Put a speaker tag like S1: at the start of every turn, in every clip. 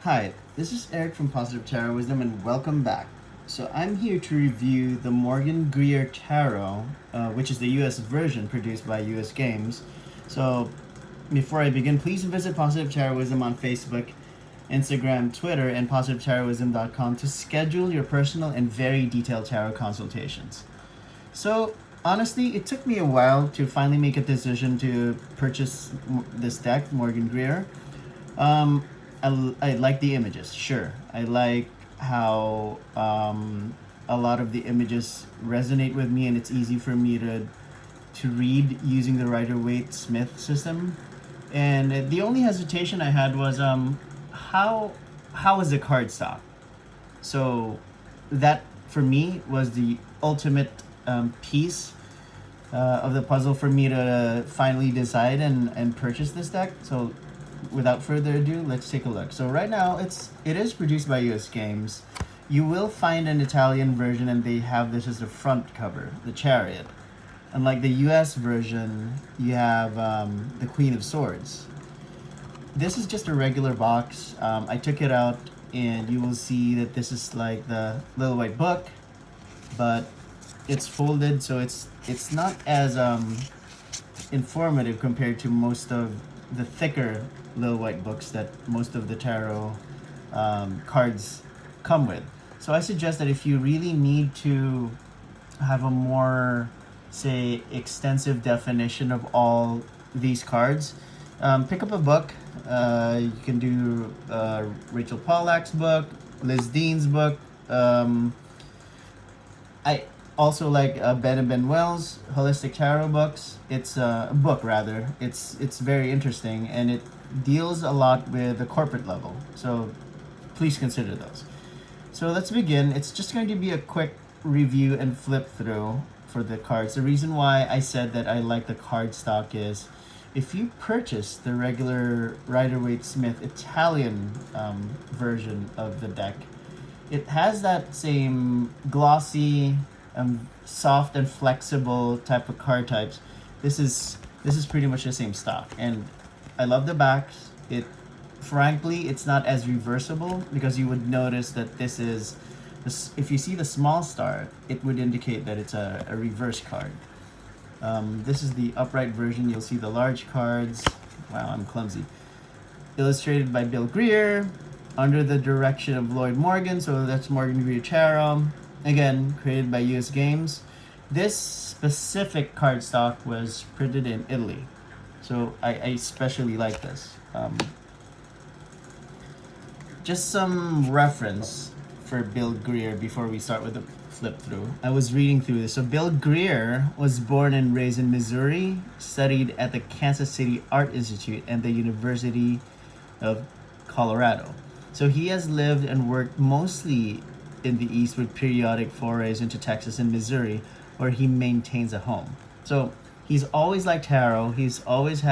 S1: Hi, this is Eric from Positive Tarot Wisdom, and welcome back. So I'm here to review the Morgan-Greer Tarot, which is the US version produced by US Games. So before I begin, please visit Positive Tarot Wisdom on Facebook, Instagram, Twitter, and positivetarotwisdom.com to schedule your personal and very detailed tarot consultations. So honestly, it took me a while to finally make a decision to purchase this deck, Morgan-Greer. Um, I like the images, sure. I like how a lot of the images resonate with me, and it's easy for me to read using the Rider-Waite Smith system. And the only hesitation I had was how is the card stock? So that for me was the ultimate piece of the puzzle for me to finally decide and purchase this deck. So without further ado, let's take a look. So right now it is produced by US Games. You will find an Italian version, and they have this as the front cover, the Chariot. Unlike the US version, you have the Queen of Swords. This is just a regular box. I took it out, and you will see that this is like the little white book, but it's folded, so it's not as informative compared to most of the thicker little white books that most of the tarot cards come with. So I suggest that if you really need to have a more, say, extensive definition of all these cards, pick up a book. You can do Rachel Pollack's book, Liz Dean's book. I also like Ben and Ben Wells' Holistic Tarot books. It's a book, rather. It's very interesting, and it deals a lot with the corporate level. So please consider those. So let's begin. It's just going to be a quick review and flip through for the cards. The reason why I said that I like the card stock is if you purchase the regular Rider-Waite Smith Italian version of the deck, it has that same glossy, soft and flexible type of card types. This is pretty much the same stock, and I love the backs. Frankly, it's not as reversible, because you would notice that this is, if you see the small star, it would indicate that it's a reverse card. This is the upright version. You'll see the large cards. Wow, I'm clumsy. Illustrated by Bill Greer, under the direction of Lloyd Morgan. So that's Morgan-Greer Tarot. Again, created by US Games. This specific cardstock was printed in Italy, so I especially like this. Just some reference for Bill Greer before we start with the flip through. I was reading through this. So Bill Greer was born and raised in Missouri, studied at the Kansas City Art Institute and the University of Colorado. So he has lived and worked mostly in the East, with periodic forays into Texas and Missouri, where he maintains a home. So he's always liked tarot. He's always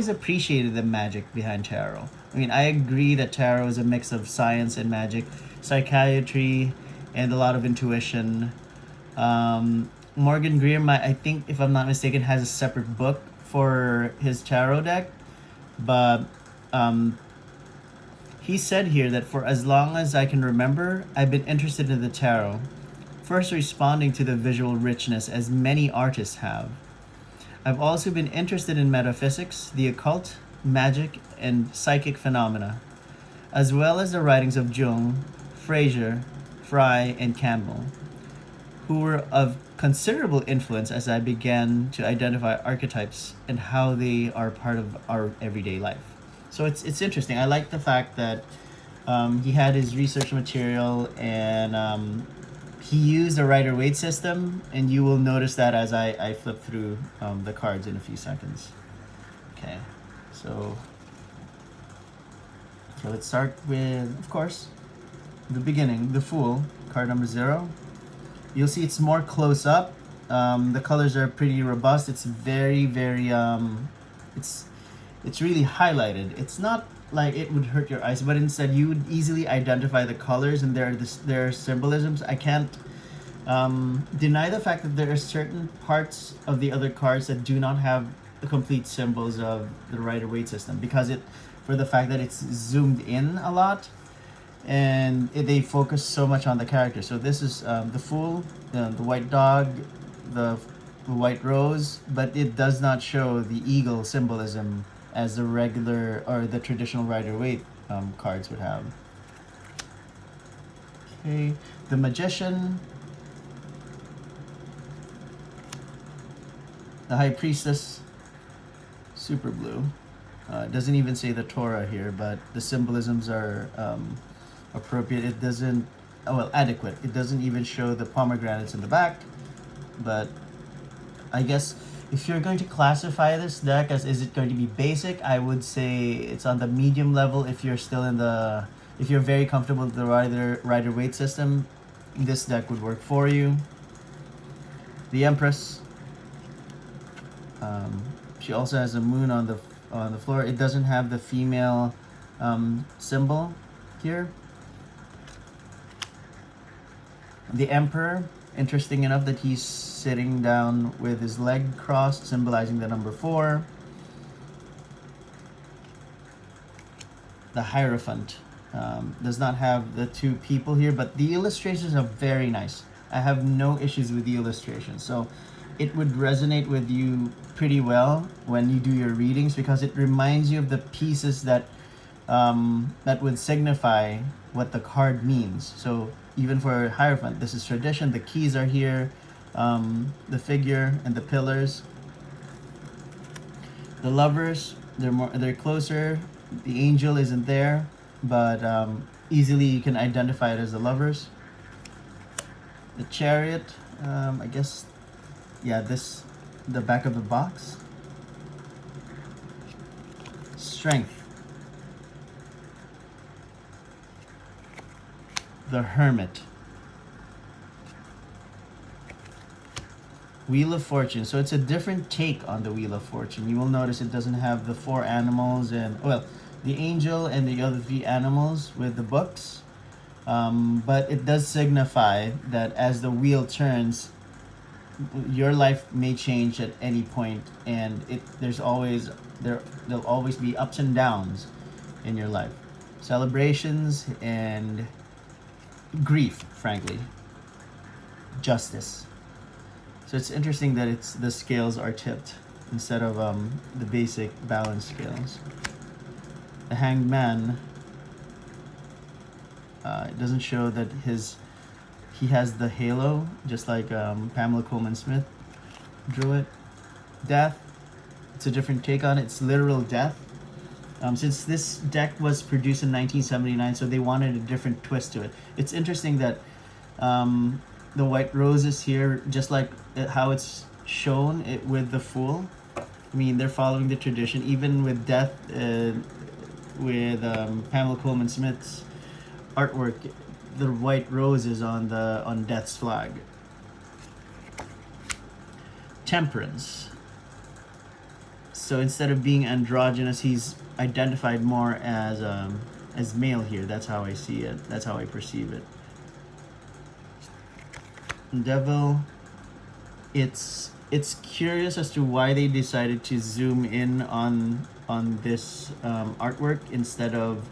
S1: appreciated the magic behind tarot. I mean, I agree that tarot is a mix of science and magic, psychiatry, and a lot of intuition. Morgan-Greer, I think, if I'm not mistaken, has a separate book for his tarot deck, but he said here that for as long as I can remember, I've been interested in the tarot, first responding to the visual richness, as many artists have. I've also been interested in metaphysics, the occult, magic, and psychic phenomena, as well as the writings of Jung, Frazer, Fry, and Campbell, who were of considerable influence as I began to identify archetypes and how they are part of our everyday life. So it's interesting. I like the fact that he had his research material, and he used a Rider-Waite system, and you will notice that as I flip through the cards in a few seconds. Okay, so let's start with, of course, the beginning, the Fool, card number 0. You'll see it's more close up. The colors are pretty robust. It's very, very, it's really highlighted. It's not like it would hurt your eyes, but instead you would easily identify the colors and their symbolisms. I can't deny the fact that there are certain parts of the other cards that do not have the complete symbols of the Rider-Waite system, because for the fact that it's zoomed in a lot, and they focus so much on the character. So this is the Fool, the white dog, the white rose, but it does not show the eagle symbolism as the regular or the traditional Rider-Waite cards would have. Okay, the Magician, the High Priestess, super blue. It doesn't even say the Torah here, but the symbolisms are appropriate. It doesn't, oh well, adequate. It doesn't even show the pomegranates in the back, but I guess if you're going to classify this deck as is it going to be basic, I would say it's on the medium level. If you're still if you're very comfortable with the Rider-Waite system, this deck would work for you. The Empress, she also has a moon on the floor. It doesn't have the female symbol here. The Emperor, interesting enough that he's sitting down with his leg crossed, symbolizing the number 4. The Hierophant does not have the 2 people here, but the illustrations are very nice. I have no issues with the illustrations, so it would resonate with you pretty well when you do your readings, because it reminds you of the pieces that would signify what the card means. So even for Hierophant, this is tradition. The keys are here, the figure and the pillars. The Lovers, they're closer. The angel isn't there, but easily you can identify it as the Lovers. The Chariot, I guess, yeah, the back of the box. Strength. The Hermit. Wheel of Fortune. So it's a different take on the Wheel of Fortune. You will notice it doesn't have the 4 animals and, well, the angel and the other 3 animals with the books. But it does signify that as the wheel turns, your life may change at any point, and there'll always be ups and downs in your life. Celebrations and grief, frankly. Justice. So it's interesting that the scales are tipped instead of the basic balance scales. The Hanged Man, it doesn't show that he has the halo, just like Pamela Coleman-Smith drew it. Death, it's a different take on it. It's literal death. Since this deck was produced in 1979, so they wanted a different twist to it. It's interesting that the white roses here, just like how it's shown with the Fool. I mean, they're following the tradition. Even with Death, with Pamela Coleman-Smith's artwork, the white roses on Death's flag. Temperance. So instead of being androgynous, he's identified more as male here. That's how I see it. That's how I perceive it. Devil. It's curious as to why they decided to zoom in on this artwork instead of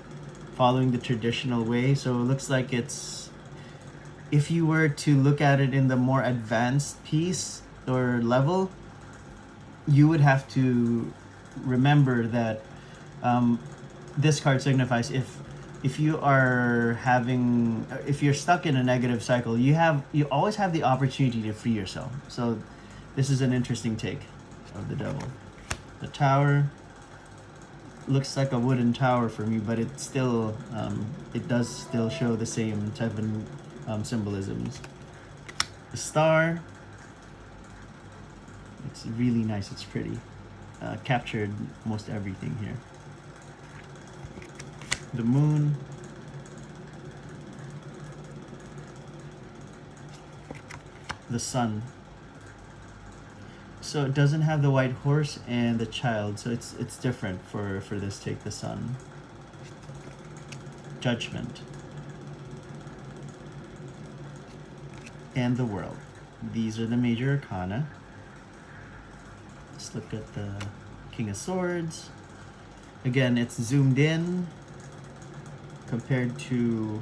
S1: following the traditional way. So it looks like if you were to look at it in the more advanced piece or level, you would have to remember that this card signifies if you're stuck in a negative cycle, you always have the opportunity to free yourself. So this is an interesting take of the Devil. The Tower looks like a wooden tower for me, but it does still show the same type of symbolisms. The Star, it's really nice. It's pretty. Captured most everything here. The Moon. The Sun. So it doesn't have the white horse and the child, so it's different for this take. The Sun. Judgment. And the World. These are the major arcana. Let's look at the King of Swords. Again, it's zoomed in compared to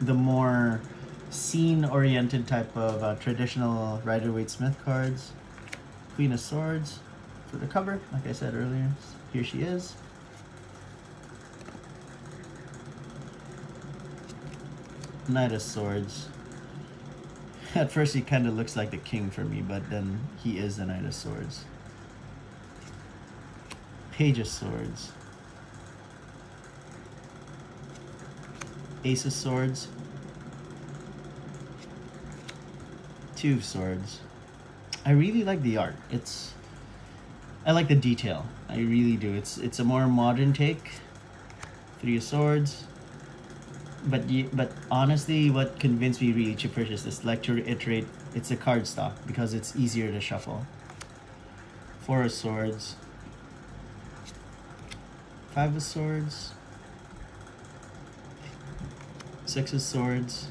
S1: the more scene-oriented type of traditional Rider-Waite-Smith cards. Queen of Swords for the cover, like I said earlier. Here she is. Knight of Swords. At first he kind of looks like the king for me, but then he is the Knight of Swords. Page of Swords. Ace of Swords. Two of Swords. I really like the art. I like the detail. I really do. It's a more modern take. Three of Swords. But honestly, what convinced me really to purchase this, like to reiterate, it's a card stock because it's easier to shuffle. Four of Swords. Five of Swords. Six of Swords.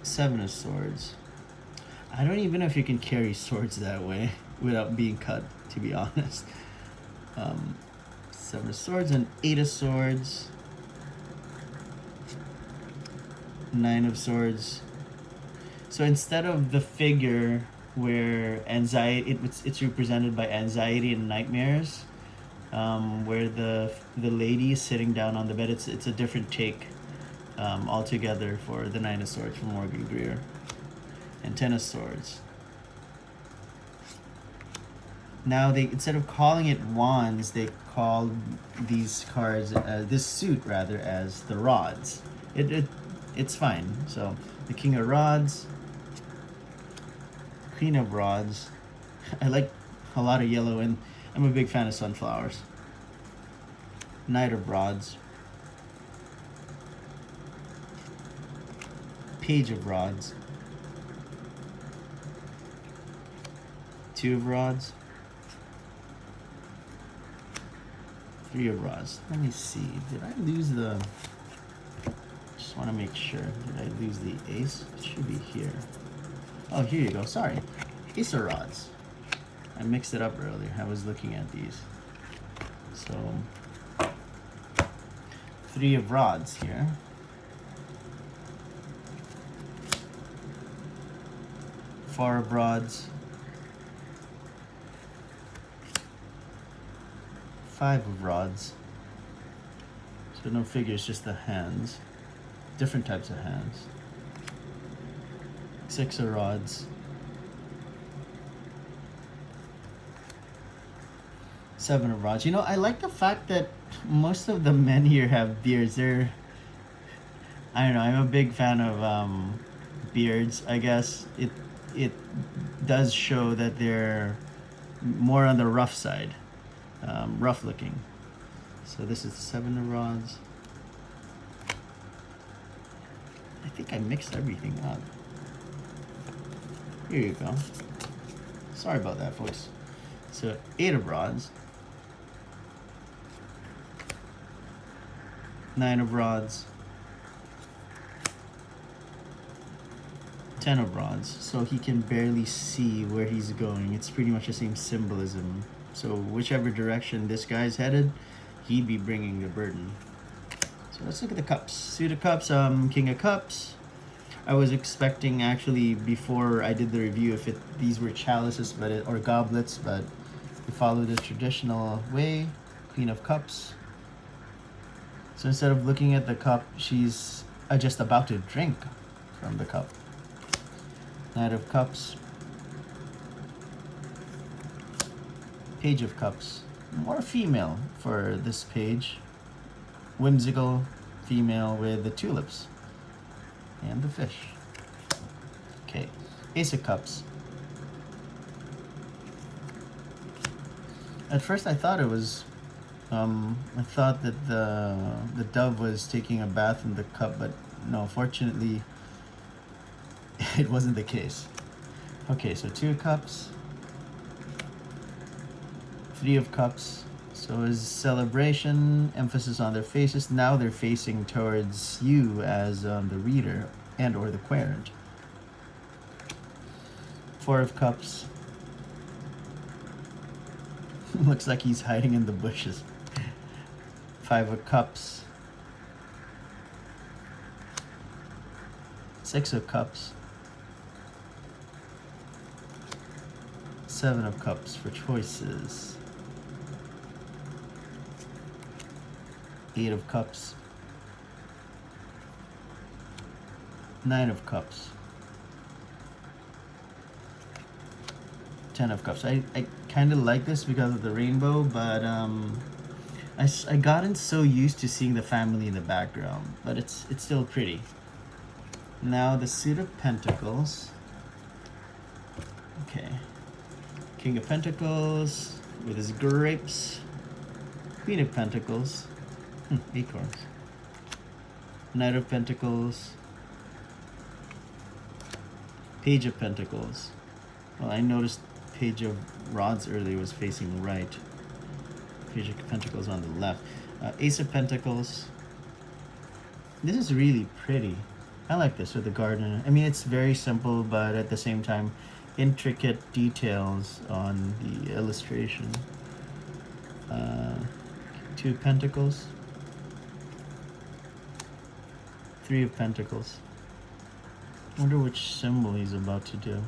S1: Seven of Swords. I don't even know if you can carry swords that way without being cut, to be honest. Seven of Swords and Eight of Swords. Nine of Swords. So instead of the figure where anxiety, it's represented by anxiety and nightmares, where the lady is sitting down on the bed, it's a different take altogether for the Nine of Swords from Morgan-Greer. And Ten of Swords. Now they, instead of calling it wands, they call these cards, this suit rather, as the rods. It's fine. So the King of Rods, Queen of Rods. I like a lot of yellow, and I'm a big fan of sunflowers. Knight of Rods, Page of Rods, Two of Rods, Three of Rods. Let me see. Did I lose the... Just want to make sure. Did I lose the ace? It should be here. Oh, here you go. Sorry. Ace of Rods. I mixed it up earlier. I was looking at these. So, Three of Rods here. Four of Rods. Five of Rods. So no figures, just the hands. Different types of hands. Six of Rods. Seven of Rods. You know, I like the fact that most of the men here have beards. I don't know, I'm a big fan of beards, I guess. It does show that they're more on the rough side. Rough looking. So this is the Seven of Rods. I think I mixed everything up. Here you go. Sorry about that, folks. So Eight of Rods. Nine of Rods. Ten of Rods. So he can barely see where he's going. It's pretty much the same symbolism. So whichever direction this guy's headed, he'd be bringing the burden. So let's look at the cups. Suit of Cups, King of Cups. I was expecting, actually, before I did the review, if these were chalices or goblets, but we follow the traditional way. Queen of Cups. So instead of looking at the cup, she's just about to drink from the cup. Knight of Cups. Page of Cups. More female for this page. Whimsical female with the tulips. And the fish. Okay. Ace of Cups. At first I thought it was... I thought that the dove was taking a bath in the cup, but no, fortunately, it wasn't the case. Okay, so Two of Cups. Three of Cups. So is celebration, emphasis on their faces. Now they're facing towards you as the reader and or the querent. Four of Cups. Looks like he's hiding in the bushes. Five of Cups. Six of Cups. Seven of Cups for choices. Eight of Cups. Nine of Cups. 10 of Cups. I kind of like this because of the rainbow, but I gotten so used to seeing the family in the background, but it's still pretty. Now the Suit of Pentacles. Okay. King of Pentacles with his grapes. Queen of Pentacles. Acorns. Knight of Pentacles. Page of Pentacles. Well, I noticed Page of Rods earlier was facing right. Page of Pentacles on the left. Ace of Pentacles. This is really pretty. I like this with the garden. I mean, it's very simple, but at the same time, intricate details on the illustration. Two of Pentacles. Three of Pentacles. I wonder which symbol he's about to do.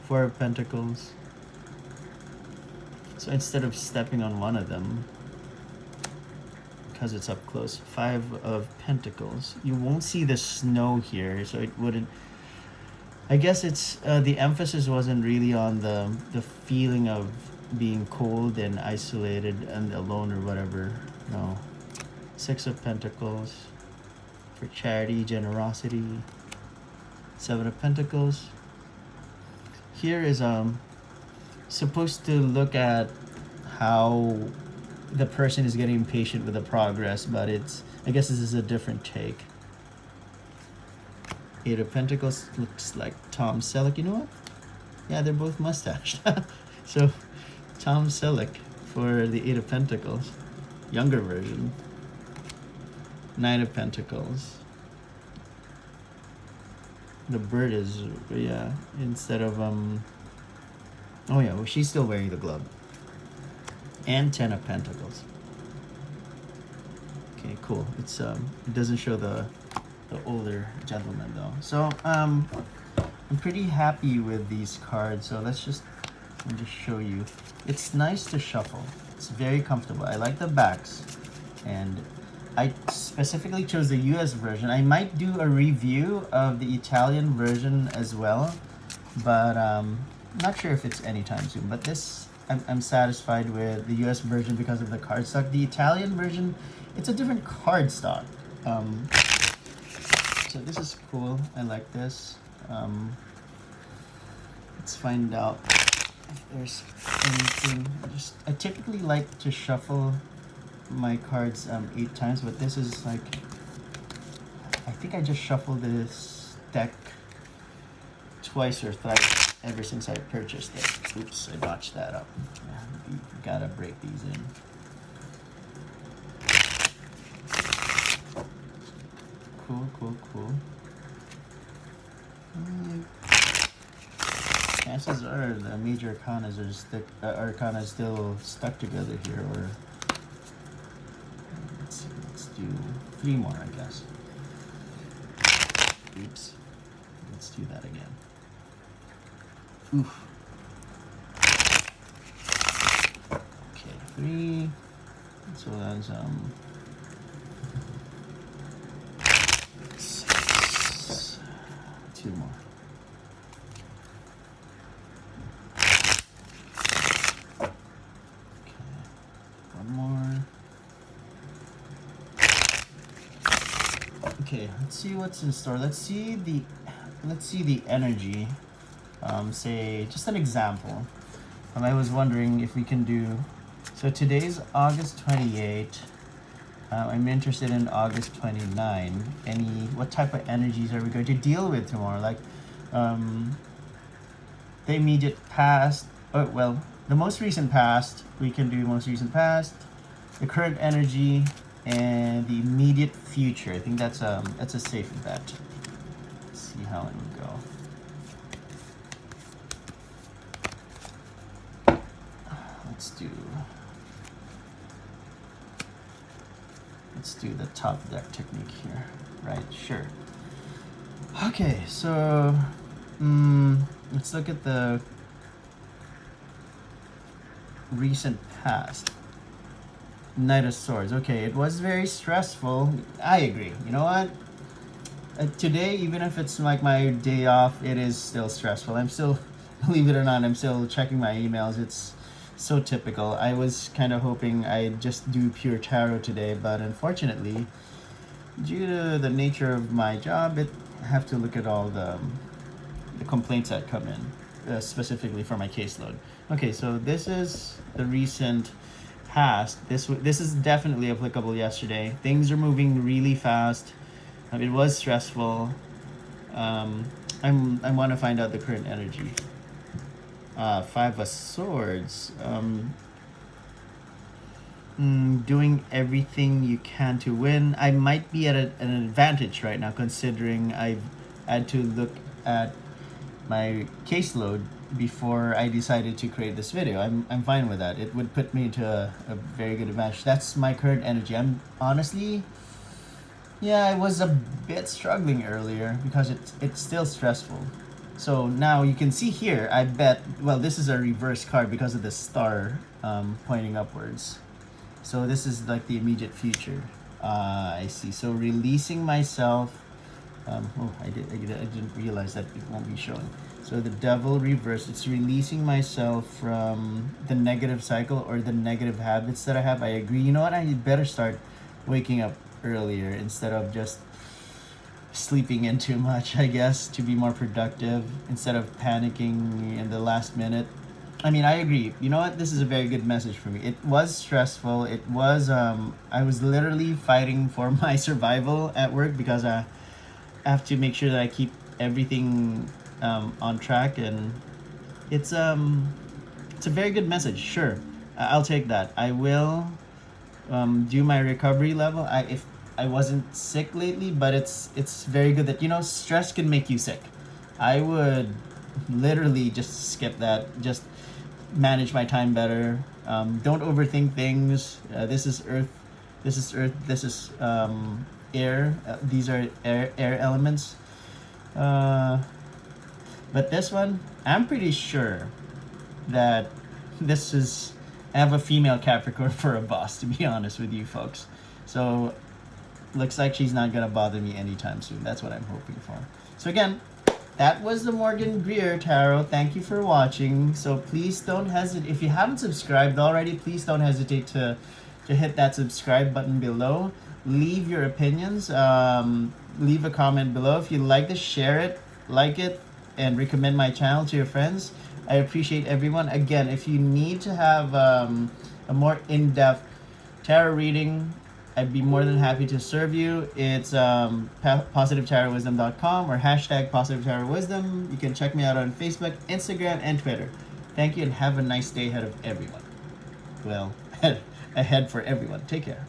S1: Four of Pentacles. So instead of stepping on one of them, because it's up close, Five of Pentacles. You won't see the snow here, so it wouldn't. I guess it's the emphasis wasn't really on the feeling of being cold and isolated and alone or whatever. No. Six of Pentacles for charity, generosity. Seven of Pentacles. Here is supposed to look at how the person is getting impatient with the progress, but I guess this is a different take. Eight of Pentacles looks like Tom Selleck. You know what? Yeah, they're both mustached. So Tom Selleck for the Eight of Pentacles, younger version. Nine of Pentacles. The bird is, yeah, instead of oh yeah, well, she's still wearing the glove. And Ten of Pentacles. Okay, cool. It's it doesn't show the older gentleman though. So I'm pretty happy with these cards. So let me just show you. It's nice to shuffle. It's very comfortable. I like the backs, and I specifically chose the US version. I might do a review of the Italian version as well, but not sure if it's anytime soon. But this, I'm satisfied with the US version because of the cardstock. The Italian version, it's a different cardstock. So this is cool. I like this. Let's find out if there's anything. I typically like to shuffle my cards 8 times, but this is like, I think I just shuffled this deck twice or thrice ever since I purchased it. Oops, I botched that up. You gotta break these in. Cool. Chances are the major arcanas are still stuck together here, or let's do 3 more, I guess. Oops. Let's do that again. Oof. Okay, 3. So that's 6. 2 more. Okay, let's see what's in store. Let's see the energy. Say just an example. I was wondering if we can do. So today's August 28. I'm interested in August 29. What type of energies are we going to deal with tomorrow? Like, the immediate past. Oh well, the most recent past. We can do most recent past, the current energy, and the immediate future. I think that's a safe bet. Let's see how it would go. let's do the top deck technique here. Right, sure. Okay, so let's look at the recent past. Knight of Swords. Okay, it was very stressful. I agree. You know what? Today, even if it's like my day off, it is still stressful. I'm still, believe it or not, I'm still checking my emails. It's so typical. I was kind of hoping I'd just do pure tarot today, but unfortunately, due to the nature of my job, I have to look at all the complaints that come in, specifically for my caseload. Okay, so this is the recent past. This is definitely applicable yesterday. Things are moving really fast. It was stressful. I want to find out the current energy. Five of Swords. Doing everything you can to win. I might be at an advantage right now, considering I've had to look at my caseload before I decided to create this video. I'm fine with that. It would put me to a very good advantage. That's my current energy. I'm honestly, yeah, I was a bit struggling earlier because it's still stressful. So now you can see here, I bet, well, this is a reverse card because of the star pointing upwards. So this is like the immediate future. I see. So releasing myself. I didn't realize that it won't be showing. So the Devil reverse, it's releasing myself from the negative cycle or the negative habits that I have. I agree. You know what? I better start waking up earlier instead of just sleeping in too much, I guess, to be more productive instead of panicking in the last minute. I mean, I agree. You know what? This is a very good message for me. It was stressful. It was, I was literally fighting for my survival at work because I have to make sure that I keep everything on track, and it's a very good message. Sure, I'll take that. I will do my recovery level. If I wasn't sick lately, but it's very good that, you know, stress can make you sick. I would literally just skip that. Just manage my time better. Don't overthink things. This is earth. This is earth. This is air. These are air elements. But this one, I'm pretty sure that this is, I have a female Capricorn for a boss, to be honest with you folks. So looks like she's not gonna bother me anytime soon. That's what I'm hoping for. So again, that was the Morgan-Greer Tarot. Thank you for watching. So please don't hesitate. If you haven't subscribed already, please don't hesitate to hit that subscribe button below. Leave your opinions. Leave a comment below. If you like this, share it, like it, and recommend my channel to your friends. I appreciate everyone. Again, if you need to have a more in-depth tarot reading, I'd be more than happy to serve you. It's positivetarotwisdom.com or #positivetarotwisdom. You can check me out on Facebook, Instagram, and Twitter. Thank you, and have a nice day ahead of everyone. Well, ahead for everyone. Take care.